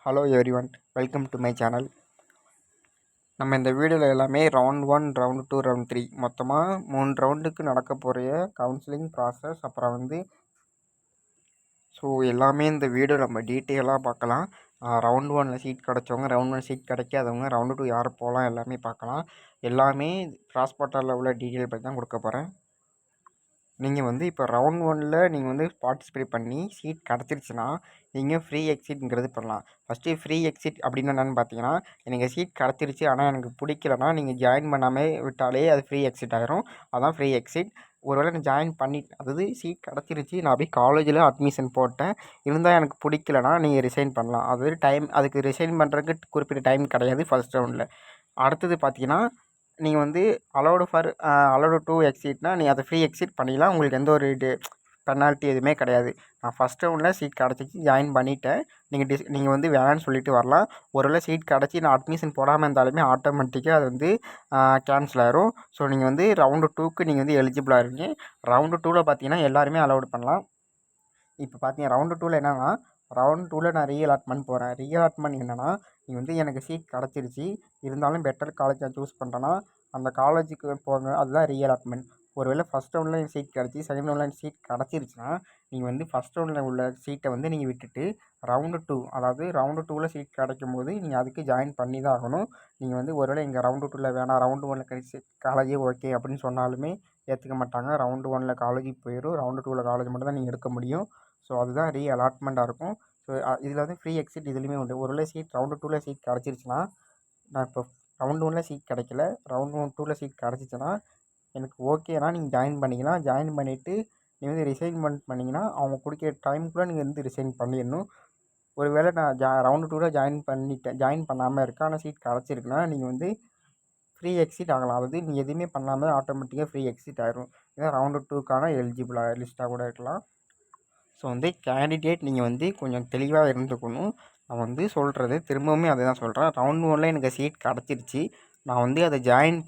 Hello everyone, welcome to my channel. நம்ம இந்த வீடியோவில் எல்லாமே ரவுண்ட் 1, ரவுண்ட் 2, ரவுண்ட் 3 மொத்தமாக 3 ரவுண்டுக்கு நடக்க போகிற கவுன்சிலிங் ப்ராசஸ். அப்புறம் எல்லாமே இந்த வீடியோ நம்ம டீட்டெயிலாக பார்க்கலாம். ரவுண்ட் 1 சீட் கிடச்சவங்க, ரவுண்ட் 1 சீட் கிடைக்காதவங்க, ரவுண்டு 2 யார் போகலாம் எல்லாமே பார்க்கலாம். எல்லாமே கிராஸ் போர்ட்டலில் உள்ள டீட்டெயில் பற்றி தான் கொடுக்க போகிறேன். நீங்கள் இப்போ ரவுண்ட் 1ல் நீங்கள் பார்ட்டிசிபேட் பண்ணி சீட் கிடச்சிருச்சுன்னா நீங்கள் ஃப்ரீ எக்ஸிட்ங்கிறது பண்ணலாம். ஃபஸ்ட்டு ஃப்ரீ எக்ஸிட் அப்படின்னு என்னென்னு பார்த்தீங்கன்னா, எனக்கு சீட் கிடச்சிருச்சு ஆனால் எனக்கு பிடிக்கலன்னா நீங்கள் ஜாயின் பண்ணாமல் விட்டாலே அது ஃப்ரீ எக்ஸிட் ஆகிரும். அதான் ஃப்ரீ எக்ஸிட். ஒருவேளை நான் ஜாயின் பண்ணி, அதாவது சீட் கிடச்சிருச்சு, நான் போய் காலேஜில் அட்மிஷன் போட்டேன், இருந்தால் எனக்கு பிடிக்கலனா நீங்கள் ரிசைன் பண்ணலாம். அதாவது அதுக்கு ரிசைன் பண்ணுறதுக்கு குறிப்பிட்ட டைம் கிடையாது ஃபஸ்ட் ரவுண்டில். அடுத்தது பார்த்தீங்கன்னா, நீங்கள் அலோடு டு எக்ஸிட்னா நீங்கள் அதை ஃப்ரீ எக்ஸிட் பண்ணிக்கலாம். உங்களுக்கு எந்த ஒரு பெனால்ட்டி எதுவுமே கிடையாது. நான் ஃபஸ்ட் ரவுண்டில் சீட் கிடச்சிச்சு, ஜாயின் பண்ணிவிட்டேன். நீங்கள் வேணான்னு சொல்லிட்டு வரலாம். ஒருவேளை சீட் கிடச்சி நான் அட்மிஷன் போடாமல் இருந்தாலுமே ஆட்டோமேட்டிக்காக அது கேன்சல் ஆயிரும். ஸோ நீங்கள் ரவுண்டு 2க்கு நீங்கள் எலிஜிபிளாக இருக்கீங்க. ரவுண்டு 2வில் பார்த்தீங்கன்னா எல்லாருமே அலோடு பண்ணலாம். இப்போ பார்த்தீங்கன்னா ரவுண்டு 2வில் என்னென்னா, ரவுண்ட் 2வில் நான் ரீஅலாட்மெண்ட் போகிறேன். ரீஅலாட்மெண்ட் என்னென்னா, எனக்கு சீட் கிடச்சிருச்சு, இருந்தாலும் பெட்டர் காலேஜ் நான் சூஸ் பண்ணுறேன்னா அந்த காலேஜுக்கு போங்க. அதுதான் ரீஅலாட்மெண்ட். ஒருவேளை ஃபஸ்ட் ரவுண்டில் எனக்கு சீட் கிடச்சி, செகண்ட் ரவுண்டில் எனக்கு சீட் கிடச்சிருச்சுன்னா நீங்கள் ஃபஸ்ட் ரவுண்டில் உள்ள சீட்டை நீங்கள் விட்டுட்டு ரவுண்டு 2, அதாவது ரவுண்டு 2வில் சீட் கிடைக்கும் போது நீங்கள் அதுக்கு ஜாயின் பண்ணி தான் ஆகணும். நீங்கள் ஒருவேளை இங்கே ரவுண்டு 2வில் வேணாம், ரவுண்டு 1ல் கிடைச்சி காலேஜே ஓகே அப்படின்னு சொன்னாலுமே ஏற்றுக்க மாட்டாங்க. ரவுண்டு 1ல் காலேஜுக்கு போயிடும், ரவுண்டு 2வில் காலேஜ் மட்டும் தான் நீங்கள் எடுக்க முடியும். ஸோ அதுதான் ரீஅலாட்மெண்ட்டாக இருக்கும். ஸோ இதில் ஃப்ரீ எக்ஸிட் இதுலேயுமே உண்டு. ஒருவேளை சீட் ரவுண்டு 2வில் சீட் கிடச்சிருச்சுன்னா, நான் இப்போ ரவுண்டு 1ல் சீட் கிடைக்கல, ரவுண்டு 2வில் சீட் கிடச்சிச்சின்னா எனக்கு ஓகேனா நீங்கள் ஜாயின் பண்ணிக்கலாம். ஜாயின் பண்ணிவிட்டு நீங்கள் ரிசைன்மெண்ட் பண்ணிங்கன்னா அவங்க கொடுக்குற டைமுக்குள்ளே நீங்கள் ரிசைன் பண்ணிடணும். ஒருவேளை நான் ரவுண்டு 2வில் ஜாயின் பண்ணாமல் இருக்கேன், ஆனால் சீட் கிடச்சிருக்குன்னா நீங்கள் ஃப்ரீ எக்ஸிட் ஆகலாம். அதாவது நீங்கள் எதுவுமே பண்ணாமல் ஆட்டோமேட்டிக்காக ஃப்ரீ எக்ஸிட் ஆகிரும். இதான் ரவுண்டு 2க்கான எலிஜிபிளாக லிஸ்ட்டாக கூட இருக்கலாம். ஸோ கேண்டிடேட் நீங்கள் கொஞ்சம் தெளிவாக இருந்துக்கணும். நான் சொல்கிறது திரும்பவுமே அதை தான் சொல்கிறேன். ரவுண்ட் 1ல் எனக்கு சீட் கிடச்சிருச்சு, நான் அதை ஜாயின்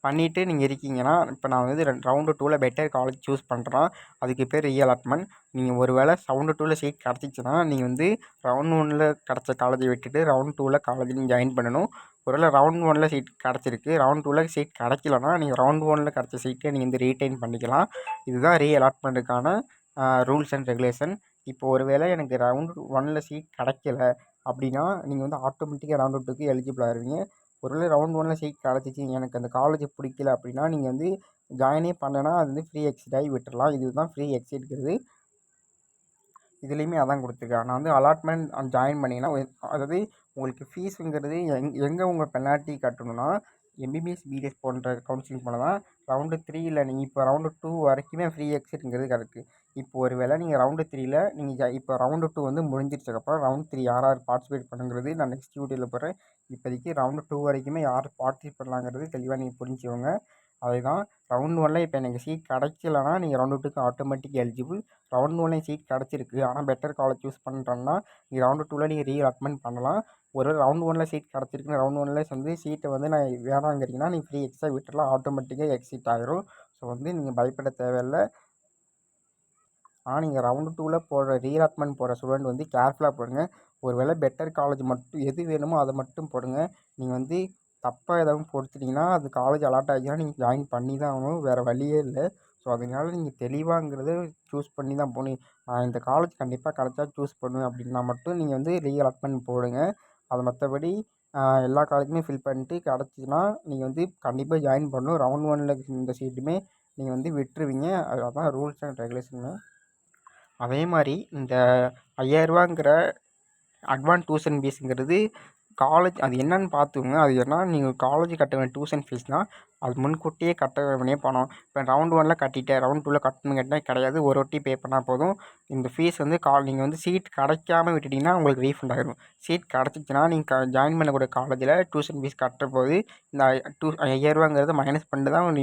பண்ணிவிட்டு நீங்கள் இருக்கீங்கன்னா, இப்போ நான் ரவுண்டு 2வில் பெட்டர் காலேஜ் சூஸ் பண்ணுறேன்னா அதுக்கு பேர் ரீஅலாட்மெண்ட். நீங்கள் ஒரு வேளை ரவுண்டு 2வில் சீட் கிடச்சிச்சின்னா நீங்கள் ரவுண்ட் 1ல் கிடச்ச காலேஜை விட்டுட்டு ரவுண்ட் 2வில் காலேஜில் ஜாயின் பண்ணணும். ஒருவேளை ரவுண்ட் 1ல் சீட் கிடச்சிருக்கு, ரவுண்ட் 2வில் சீட் கிடக்கலன்னா நீங்கள் ரவுண்ட் 1ல் கிடச்ச சீட்டை நீங்கள் ரீட்டைன் பண்ணிக்கலாம். இதுதான் ரீஅலாட்மெண்ட்டுக்கான ரூல்ஸ் அண்ட் ரெகுலேஷன். இப்போ ஒருவேளை எனக்கு ரவுண்டு 1ல் சீட் கிடைக்கல அப்படின்னா நீங்கள் ஆட்டோமேட்டிக்காக ரவுண்டு 2க்கு எலிஜிபிள் ஆகிருவீங்க. ஒருவேளை ரவுண்ட் 1ல் சீட் கிடச்சிச்சு, எனக்கு அந்த காலேஜ் பிடிக்கல அப்படின்னா நீங்கள் ஜாயினே பண்ணனா அது ஃப்ரீ எக்ஸிட் ஆகி விட்டுடலாம். இதுதான் ஃப்ரீ எக்ஸிட்ங்கிறது. இதுலேயுமே அதான் கொடுத்துருக்காங்க. நான் அலாட்மெண்ட் ஜாயின் பண்ணிங்கன்னா, அதாவது உங்களுக்கு ஃபீஸுங்கிறது எங்கே உங்கள் பெனால்ட்டி கட்டணும்னா எம்பிபிஎஸ், பிடிஎஸ் போன்ற கவுன்சிலிங் போனால் தான் ரவுண்டு 3யில் நீங்கள் இப்போ ரவுண்டு 2 வரைக்குமே ஃப்ரீ எக்ஸிட்ங்கிறது கிடக்கு. இப்போ ஒரு வேளை நீங்கள் ரவுண்டு 3யில் நீங்கள் இப்போ ரவுண்டு 2 முடிஞ்சிருச்சக்கப்புறம் ரவுண்ட் 3 யார் பார்ட்டிசிபேட் பண்ணுங்கிறது நான் நெக்ஸ்ட் வீடியோவில் போகிறேன். இப்போதைக்கு ரவுண்டு 2 வரைக்குமே யார் பார்ட்டிசிபேட் பண்ணலாங்கிறது தெளிவாக நீங்கள் புரிஞ்சுக்கோங்க. அதுதான் ரவுண்ட் 1ல் இப்போ எனக்கு சீட் கிடைக்கலன்னா நீங்கள் ரவுண்டு 2க்கு ஆட்டோமேட்டிக் எலிஜிபிள். ரவுண்ட் 1ல் சீட் கிடச்சிருக்கு ஆனால் பெட்டர் காலேஜ் சூஸ் பண்ணுறேன்னா நீங்கள் ரவுண்டு 2வில் நீங்கள் ரீஅலாட்மெண்ட் பண்ணலாம். ஒரு ரவுண்ட் 1ல் சீட் கிடச்சிருக்குன்னு ரவுண்ட் 1ல் சீட்டை நான் வேணாங்கிறீங்கன்னா நீங்கள் ஃப்ரீ எக்ஸாக விட்டுடலாம், ஆட்டோமேட்டிக்காக எக்ஸிட் ஆகிரும். ஸோ நீங்கள் பயப்பட தேவையில்லை. ஆனால் நீங்கள் ரவுண்டு 2வில் போடுற ரீஅலாட்மெண்ட் போடுற ஸ்டூடெண்ட் கேர்ஃபுல்லாக போடுங்க. ஒரு வேளை பெட்டர் காலேஜ் மட்டும் எது வேணுமோ அதை மட்டும் போடுங்க. நீங்கள் தப்பாக எதாவது கொடுத்துட்டிங்கன்னா அது காலேஜ் அலாட் ஆகிச்சுன்னா நீங்கள் ஜாயின் பண்ணி தான் ஆகணும், வேறு வழியே இல்லை. ஸோ அதனால் நீங்கள் தெளிவாங்கிறத சூஸ் பண்ணி தான் போகணும். இந்த காலேஜ் கண்டிப்பாக கிடச்சா சூஸ் பண்ணுவேன் அப்படின்னா மட்டும் நீங்கள் ரீஅலாட்மெண்ட் போடுங்க. அது மற்றபடி எல்லா காலேஜுமே ஃபில் பண்ணிட்டு கிடச்சிச்சின்னா நீங்கள் கண்டிப்பாக ஜாயின் பண்ணணும். ரவுண்ட் 1ல் இந்த சீட்டுமே நீங்கள் விட்டுருவீங்க. அதுதான் ரூல்ஸ் அண்ட் ரெகுலேஷனுங்க. அதே மாதிரி இந்த 5000ரூவாங்கிற அட்வான்ஸ் டியூஷன் ஃபீஸுங்கிறது காலேஜ் அது என்னென்னு பார்த்துக்கோங்க. அது ஏன்னா நீங்கள் காலேஜ் கட்ட வேண்டிய டியூஷன் ஃபீஸ்னால் அது முன்கூட்டியே கட்ட வேண்டிய பணம். இப்போ ரவுண்ட் 1ல் கட்டிட்டேன், ரவுண்ட் 2வில் கட்டணும்னா கிடையாது, ஒரு வாட்டி பே பண்ணால் போதும். இந்த ஃபீஸ் நீங்கள் சீட் கிடைக்காம விட்டுட்டிங்கன்னா உங்களுக்கு ரீஃபண்ட் ஆகிடும். சீட் கிடச்சிச்சின்னா நீங்கள் ஜாயின் பண்ணக்கூடிய காலேஜில் டியூஷன் ஃபீஸ் கட்டுற போது இந்த 5000ரூவாங்கிறது மைனஸ் பண்ணிட்டு தான்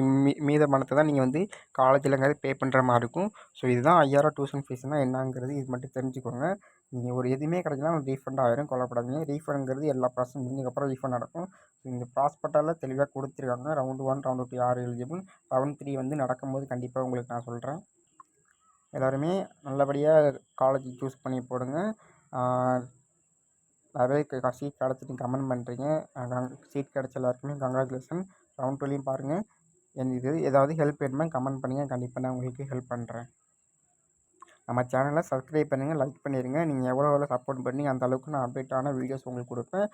மீத பணத்தை தான் நீங்கள் காலேஜில்ங்கிறது பே பண்ணுற மாதிரி இருக்கும். ஸோ இதுதான் 5000 டியூஷன் ஃபீஸ்னால் என்னங்கிறது இது மட்டும் தெரிஞ்சுக்கோங்க. நீங்கள் ஒரு எதுவுமே கிடைக்கலாம் உங்களுக்கு ரீஃபண்ட் ஆகிடும், கொல்லப்படாதீங்க. ரீஃபண்டுங்கிறது எல்லா ப்ராசஸும் முடிஞ்சதுக்கப்புறம் ரீஃபண்ட் நடக்கும். இந்த ப்ராஸ்பெக்டால் தெளிவாக கொடுத்துருக்காங்க. ரவுண்டு 1, ரவுண்டு 2 யார் எலிஜிபிள், ரவுண்ட் 3 நடக்கும்போது கண்டிப்பாக உங்களுக்கு நான் சொல்கிறேன். எல்லோருமே நல்லபடியாக காலேஜ் சூஸ் பண்ணி போடுங்க. நிறைய சீட் கிடச்சிட்டு கமெண்ட் பண்ணுறீங்க. சீட் கிடச்ச எல்லாருக்குமே கங்க்ராச்சுலேஷன். ரவுண்ட் 2லையும் பாருங்கள். இது ஏதாவது ஹெல்ப் வேணுமா கமெண்ட் பண்ணுங்கள். கண்டிப்பாக நான் உங்களுக்கு ஹெல்ப் பண்ணுறேன். நம்ம சேனலை சப்ஸ்கிரைப் பண்ணுங்கள், லைக் பண்ணிடுங்க. நீங்கள் எவ்வளோ சப்போர்ட் பண்ணி அந்த அளவுக்கு நான் அப்டேட்டான வீடியோஸ் உங்களுக்கு கொடுப்பேன்.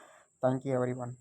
Thank you everyone.